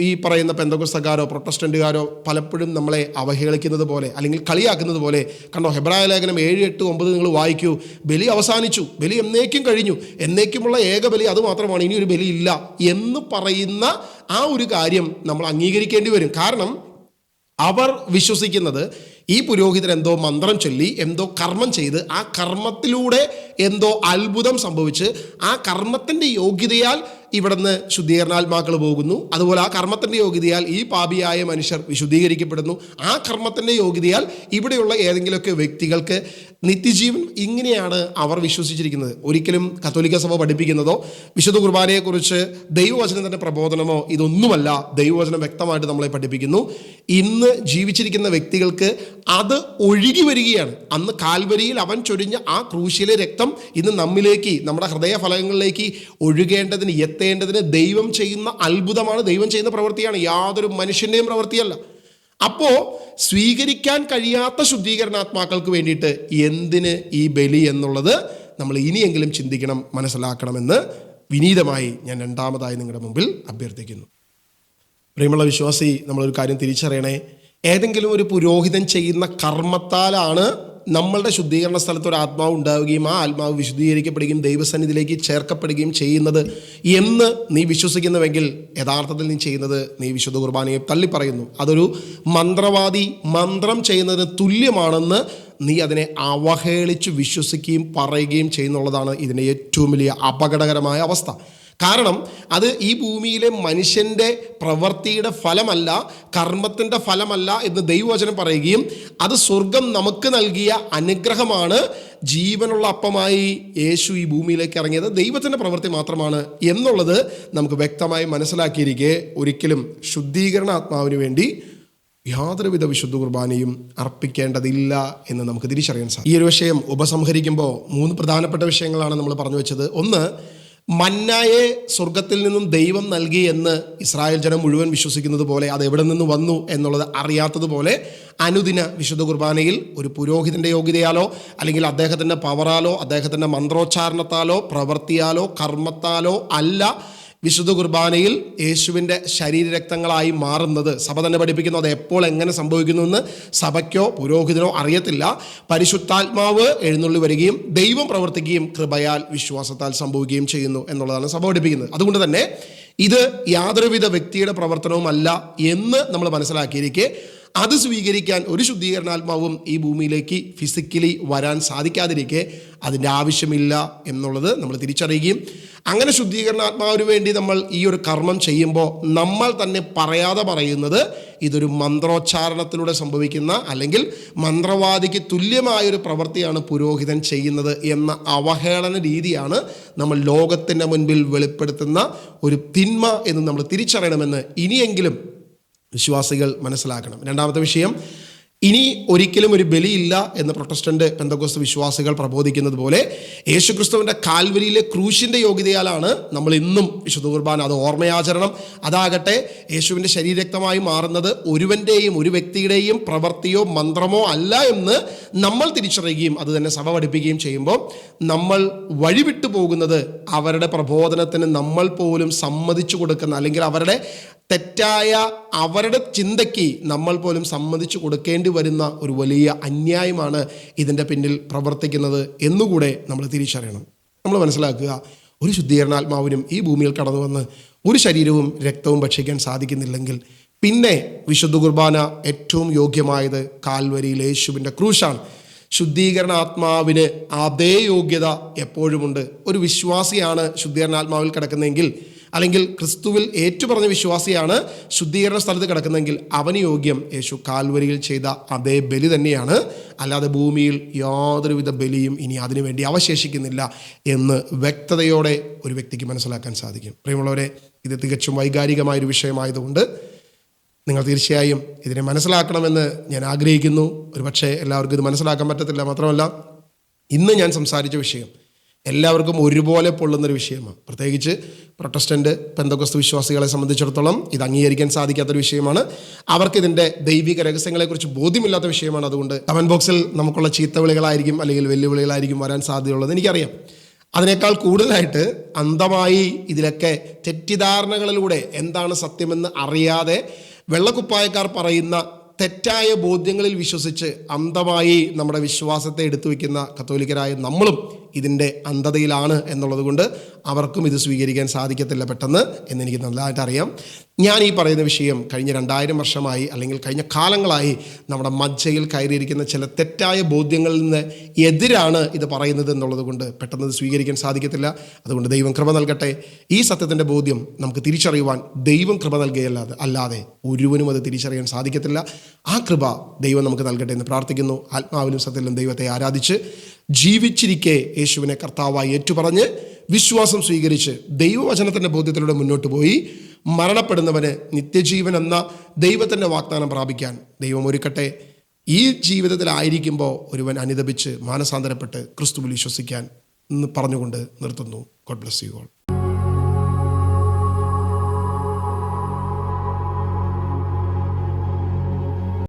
ഈ പറയുന്ന പെന്തക്കോസ്തക്കാരോ പ്രൊട്ടസ്റ്റന്റുകാരോ പലപ്പോഴും നമ്മളെ അവഹേളിക്കുന്നത് പോലെ അല്ലെങ്കിൽ കളിയാക്കുന്നത് പോലെ, കണ്ടോ ഹെബ്രായ ലേഖനം 7, 8, 9 നിങ്ങൾ വായിക്കൂ, ബലി അവസാനിച്ചു, ബലി എന്നേക്കും കഴിഞ്ഞു, എന്നേക്കുമുള്ള ഏക ബലി അത് മാത്രമാണ്, ഇനി ഒരു ബലി ഇല്ല എന്ന് പറയുന്ന ആ ഒരു കാര്യം നമ്മൾ അംഗീകരിക്കേണ്ടി വരും. കാരണം അവർ വിശ്വസിക്കുന്നത് ഈ പുരോഹിതൻ എന്തോ മന്ത്രം ചൊല്ലി എന്തോ കർമ്മം ചെയ്ത് ആ കർമ്മത്തിലൂടെ എന്തോ അത്ഭുതം സംഭവിച്ച് ആ കർമ്മത്തിൻ്റെ യോഗ്യതയാൽ ഇവിടുന്ന് ശുദ്ധീകരണാത്മാക്കൾ പോകുന്നു. അതുപോലെ ആ കർമ്മത്തിൻ്റെ യോഗ്യതയാൽ ഈ പാപിയായ മനുഷ്യർ വിശുദ്ധീകരിക്കപ്പെടുന്നു. ആ കർമ്മത്തിൻ്റെ യോഗ്യതയാൽ ഇവിടെയുള്ള ഏതെങ്കിലുമൊക്കെ വ്യക്തികൾക്ക് നിത്യജീവൻ. ഇങ്ങനെയാണ് അവർ വിശ്വസിച്ചിരിക്കുന്നത്. ഒരിക്കലും കത്തോലിക്ക സഭ പഠിപ്പിക്കുന്നതോ വിശുദ്ധ കുർബാനയെക്കുറിച്ച് ദൈവവചനത്തിൻ്റെ പ്രബോധനമോ ഇതൊന്നുമല്ല. ദൈവവചനം വ്യക്തമായിട്ട് നമ്മളെ പഠിപ്പിക്കുന്നു, ഇന്ന് ജീവിച്ചിരിക്കുന്ന വ്യക്തികൾക്ക് അത് ഒഴുകി വരികയാണ്. അന്ന് കാൽവരിയിൽ അവൻ ചൊരിഞ്ഞ ആ ക്രൂശിലെ രക്തം ഇന്ന് നമ്മിലേക്ക്, നമ്മുടെ ഹൃദയഫലങ്ങളിലേക്ക് ഒഴുകേണ്ടതിന്, എത്തേണ്ടതിന് ദൈവം ചെയ്യുന്ന അത്ഭുതമാണ്, ദൈവം ചെയ്യുന്ന പ്രവൃത്തിയാണ്, യാതൊരു മനുഷ്യൻ്റെയും പ്രവൃത്തിയല്ല. അപ്പോൾ സ്വീകരിക്കാൻ കഴിയാത്ത ശുദ്ധീകരണാത്മാക്കൾക്ക് വേണ്ടിയിട്ട് എന്തിന് ഈ ബലി എന്നുള്ളത് നമ്മൾ ഇനിയെങ്കിലും ചിന്തിക്കണം, മനസ്സിലാക്കണമെന്ന് വിനീതമായി ഞാൻ രണ്ടാമതായി നിങ്ങളുടെ മുമ്പിൽ അഭ്യർത്ഥിക്കുന്നു. പ്രിയമുള്ള വിശ്വാസി, നമ്മളൊരു കാര്യം തിരിച്ചറിയണേ. ഏതെങ്കിലും ഒരു പുരോഹിതൻ ചെയ്യുന്ന കർമ്മത്താലാണ് നമ്മളുടെ ശുദ്ധീകരണ സ്ഥലത്ത് ഒരു ആത്മാവ് ഉണ്ടാവുകയും ആ ആത്മാവ് വിശുദ്ധീകരിക്കപ്പെടുകയും ദൈവസന്നിധിയിലേക്ക് ചേർക്കപ്പെടുകയും ചെയ്യുന്നത് എന്ന് നീ വിശ്വസിക്കുന്നുവെങ്കിൽ യഥാർത്ഥത്തിൽ നീ ചെയ്യുന്നത് നീ വിശുദ്ധ കുർബാനയെ തള്ളിപ്പറയുന്നു. അതൊരു മന്ത്രവാദി മന്ത്രം ചെയ്യുന്നതിന് തുല്യമാണെന്ന് നീ അതിനെ അവഹേളിച്ച് വിശ്വസിക്കുകയും പറയുകയും ചെയ്യുന്നുള്ളതാണ് ഇതിൻ്റെ ഏറ്റവും വലിയ അപകടകരമായ അവസ്ഥ. കാരണം അത് ഈ ഭൂമിയിലെ മനുഷ്യൻ്റെ പ്രവൃത്തിയുടെ ഫലമല്ല, കർമ്മത്തിൻ്റെ ഫലമല്ല എന്ന് ദൈവവചനം പറയുകയും അത് സ്വർഗം നമുക്ക് നൽകിയ അനുഗ്രഹമാണ്. ജീവനുള്ള അപ്പമായി യേശു ഈ ഭൂമിയിലേക്ക് ഇറങ്ങിയത് ദൈവത്തിൻ്റെ പ്രവൃത്തി മാത്രമാണ് എന്നുള്ളത് നമുക്ക് വ്യക്തമായി മനസ്സിലാക്കിയിരിക്കെ ഒരിക്കലും ശുദ്ധീകരണ ആത്മാവിന് വേണ്ടി യാതൊരുവിധ വിശുദ്ധ കുർബാനയും അർപ്പിക്കേണ്ടതില്ല എന്ന് നമുക്ക് തിരിച്ചറിയാൻ സാധിക്കും. ഈ ഒരു വിഷയം ഉപസംഹരിക്കുമ്പോൾ 3 പ്രധാനപ്പെട്ട വിഷയങ്ങളാണ് നമ്മൾ പറഞ്ഞു വെച്ചത്. ഒന്ന്, മന്നായെ സ്വർഗത്തിൽ നിന്നും ദൈവം നൽകി എന്ന് ഇസ്രായേൽ ജനം മുഴുവൻ വിശ്വസിക്കുന്നത് പോലെ അത് എവിടെ നിന്ന് വന്നു എന്നുള്ളത് അറിയാത്തതുപോലെ അനുദിന വിശുദ്ധ കുർബാനയിൽ ഒരു പുരോഹിതൻ്റെ യോഗ്യതയാലോ അല്ലെങ്കിൽ അദ്ദേഹത്തിൻ്റെ പവറാലോ അദ്ദേഹത്തിൻ്റെ മന്ത്രോച്ചാരണത്താലോ പ്രവൃത്തിയാലോ കർമ്മത്താലോ അല്ല വിശുദ്ധ കുർബാനയിൽ യേശുവിൻ്റെ ശരീരരക്തങ്ങളായി മാറുന്നത്. സഭ തന്നെ പഠിപ്പിക്കുന്നു. അത് എപ്പോൾ എങ്ങനെ സംഭവിക്കുന്നുവെന്ന് സഭയ്ക്കോ പുരോഹിതനോ അറിയത്തില്ല. പരിശുദ്ധാത്മാവ് എഴുന്നള്ളി വരികയും ദൈവം പ്രവർത്തിക്കുകയും കൃപയാൽ വിശ്വാസത്താൽ സംഭവിക്കുകയും ചെയ്യുന്നു എന്നുള്ളതാണ് സഭ പഠിപ്പിക്കുന്നത്. അതുകൊണ്ട് തന്നെ ഇത് യാതൊരുവിധ വ്യക്തിയുടെ പ്രവർത്തനവും അല്ല എന്ന് നമ്മൾ മനസ്സിലാക്കിയിരിക്കെ അത് സ്വീകരിക്കാൻ ഒരു ശുദ്ധീകരണാത്മാവും ഈ ഭൂമിയിലേക്ക് ഫിസിക്കലി വരാൻ സാധിക്കാതിരിക്കെ അതിൻ്റെ ആവശ്യമില്ല എന്നുള്ളത് നമ്മൾ തിരിച്ചറിയുകയും അങ്ങനെ ശുദ്ധീകരണാത്മാവിന് വേണ്ടി നമ്മൾ ഈ ഒരു കർമ്മം ചെയ്യുമ്പോൾ നമ്മൾ തന്നെ പറയാതെ പറയുന്നത് ഇതൊരു മന്ത്രോച്ചാരണത്തിലൂടെ സംഭവിക്കുന്ന അല്ലെങ്കിൽ മന്ത്രവാദിക്ക് തുല്യമായൊരു പ്രവൃത്തിയാണ് പുരോഹിതൻ ചെയ്യുന്നത് എന്ന അവഹേളന രീതിയാണ് നമ്മൾ ലോകത്തിൻ്റെ മുൻപിൽ വെളിപ്പെടുത്തുന്ന ഒരു തിന്മ എന്ന് നമ്മൾ തിരിച്ചറിയണമെന്ന് ഇനിയെങ്കിലും വിശ്വാസികൾ മനസ്സിലാക്കണം. രണ്ടാമത്തെ വിഷയം, ഇനി ഒരിക്കലും ഒരു ബലിയില്ല എന്ന് പ്രൊട്ടസ്റ്റന്റ് പെന്തക്കോസ്ത് വിശ്വാസികൾ പ്രബോധിക്കുന്നത് പോലെ യേശുക്രിസ്തുവിൻ്റെ കാൽവരിയിലെ ക്രൂശിൻ്റെ യോഗ്യതയാലാണ് നമ്മൾ ഇന്നും വിശുദ്ധ കുർബാന, അത് ഓർമ്മയാചരണം, അതാകട്ടെ യേശുവിൻ്റെ ശരീരരക്തമായി മാറുന്നത് ഒരുവൻ്റെയും ഒരു വ്യക്തിയുടെയും പ്രവൃത്തിയോ മന്ത്രമോ അല്ല എന്ന് നമ്മൾ തിരിച്ചറിയുകയും അത് തന്നെ സഭ പഠിപ്പിക്കുകയും ചെയ്യുമ്പോൾ നമ്മൾ വഴിവിട്ടു പോകുന്നത് അവരുടെ പ്രബോധനത്തിന് നമ്മൾ പോലും സമ്മതിച്ചു കൊടുക്കുന്ന, അല്ലെങ്കിൽ അവരുടെ തെറ്റായ അവരുടെ ചിന്തയ്ക്ക് നമ്മൾ പോലും സമ്മതിച്ചു കൊടുക്കേണ്ടി വരുന്ന ഒരു വലിയ അന്യായമാണ് ഇതിൻ്റെ പിന്നിൽ പ്രവർത്തിക്കുന്നത് എന്നുകൂടെ നമ്മൾ തിരിച്ചറിയണം. നമ്മൾ മനസ്സിലാക്കുക, ഒരു ശുദ്ധീകരണാത്മാവിനും ഈ ഭൂമിയിൽ കടന്നു വന്ന് ഒരു ശരീരവും രക്തവും ഭക്ഷിക്കാൻ സാധിക്കുന്നില്ലെങ്കിൽ പിന്നെ വിശുദ്ധ കുർബാന ഏറ്റവും യോഗ്യമായത് കാൽവരിയിൽ യേശുവിൻ്റെ ക്രൂശാണ്. ശുദ്ധീകരണാത്മാവിന് അതേ യോഗ്യത എപ്പോഴുമുണ്ട്. ഒരു വിശ്വാസിയാണ് ശുദ്ധീകരണാത്മാവിൽ കിടക്കുന്നതെങ്കിൽ, അല്ലെങ്കിൽ ക്രിസ്തുവിൽ ഏറ്റുപറഞ്ഞ വിശ്വാസിയാണ് ശുദ്ധീകരണ സ്ഥലത്ത് കിടക്കുന്നതെങ്കിൽ അവന് യോഗ്യം യേശു കാൽവരിയിൽ ചെയ്ത അതേ ബലി തന്നെയാണ്. അല്ലാതെ ഭൂമിയിൽ യാതൊരുവിധ ബലിയും ഇനി അതിനുവേണ്ടി അവശേഷിക്കുന്നില്ല എന്ന് വ്യക്തതയോടെ ഒരു വ്യക്തിക്ക് മനസ്സിലാക്കാൻ സാധിക്കും. പ്രിയമുള്ളവരെ, ഇത് തികച്ചും വൈകാരികമായൊരു വിഷയമായതുകൊണ്ട് നിങ്ങൾ തീർച്ചയായും ഇതിനെ മനസ്സിലാക്കണമെന്ന് ഞാൻ ആഗ്രഹിക്കുന്നു. ഒരുപക്ഷെ എല്ലാവർക്കും ഇത് മനസ്സിലാക്കാൻ പറ്റത്തില്ല. മാത്രമല്ല, ഇന്ന് ഞാൻ സംസാരിച്ച വിഷയം എല്ലാവർക്കും ഒരുപോലെ പൊള്ളുന്നൊരു വിഷയമാണ്. പ്രത്യേകിച്ച് പ്രൊട്ടസ്റ്റന്റ് പെന്തക്കോസ്ത് വിശ്വാസികളെ സംബന്ധിച്ചിടത്തോളം ഇത് അംഗീകരിക്കാൻ സാധിക്കാത്തൊരു വിഷയമാണ്. അവർക്ക് ഇതിൻ്റെ ദൈവിക രഹസ്യങ്ങളെക്കുറിച്ച് ബോധ്യമില്ലാത്ത വിഷയമാണ്. അതുകൊണ്ട് കമൻറ്റ് ബോക്സിൽ നമുക്കുള്ള ചീത്തവിളികളായിരിക്കും അല്ലെങ്കിൽ വെല്ലുവിളികളായിരിക്കും വരാൻ സാധ്യതയുള്ളത് എനിക്കറിയാം. അതിനേക്കാൾ കൂടുതലായിട്ട് അന്ധമായി ഇതിലൊക്കെ തെറ്റിദ്ധാരണകളിലൂടെ എന്താണ് സത്യമെന്ന് അറിയാതെ വെള്ളക്കുപ്പായക്കാർ പറയുന്ന തെറ്റായ ബോധ്യങ്ങളിൽ വിശ്വസിച്ച് അന്ധമായി നമ്മുടെ വിശ്വാസത്തെ എടുത്തു വയ്ക്കുന്ന കത്തോലിക്കരായ നമ്മളും ഇതിൻ്റെ അന്ധതയിലാണ് എന്നുള്ളത് കൊണ്ട് അവർക്കും ഇത് സ്വീകരിക്കാൻ സാധിക്കത്തില്ല പെട്ടെന്ന് എന്നെനിക്ക് നല്ലതായിട്ട് അറിയാം. ഞാൻ ഈ പറയുന്ന വിഷയം കഴിഞ്ഞ 2000 വർഷമായി അല്ലെങ്കിൽ കഴിഞ്ഞ കാലങ്ങളായി നമ്മുടെ മജ്ജയിൽ കയറിയിരിക്കുന്ന ചില തെറ്റായ ബോധ്യങ്ങളിൽ നിന്ന് എതിരാണ് ഇത് പറയുന്നത് എന്നുള്ളത് കൊണ്ട് പെട്ടെന്ന് ഇത് സ്വീകരിക്കാൻ സാധിക്കത്തില്ല. അതുകൊണ്ട് ദൈവം കൃപ നൽകട്ടെ. ഈ സത്യത്തിൻ്റെ ബോധ്യം നമുക്ക് തിരിച്ചറിയുവാൻ ദൈവം കൃപ അല്ലാതെ ഒരുവനും അത് തിരിച്ചറിയാൻ സാധിക്കത്തില്ല. ആ കൃപ ദൈവം നമുക്ക് നൽകട്ടെ എന്ന് പ്രാർത്ഥിക്കുന്നു. ആത്മാവിലും സത്യത്തിലും ദൈവത്തെ ആരാധിച്ച് ജീവിച്ചിരിക്കെ യേശുവിനെ കർത്താവായി ഏറ്റുപറഞ്ഞ് വിശ്വാസം സ്വീകരിച്ച് ദൈവവചനത്തിൻ്റെ ബോധ്യത്തിലൂടെ മുന്നോട്ട് പോയി മരണപ്പെടുന്നവന് നിത്യജീവൻ എന്ന ദൈവത്തിൻ്റെ വാഗ്ദാനം പ്രാപിക്കാൻ ദൈവം ഒരുക്കട്ടെ. ഈ ജീവിതത്തിലായിരിക്കുമ്പോൾ ഒരുവൻ അനുതപിച്ച് മാനസാന്തരപ്പെട്ട് ക്രിസ്തുവിൽ വിശ്വസിക്കാൻ പറഞ്ഞുകൊണ്ട് നിർത്തുന്നു. God bless you all.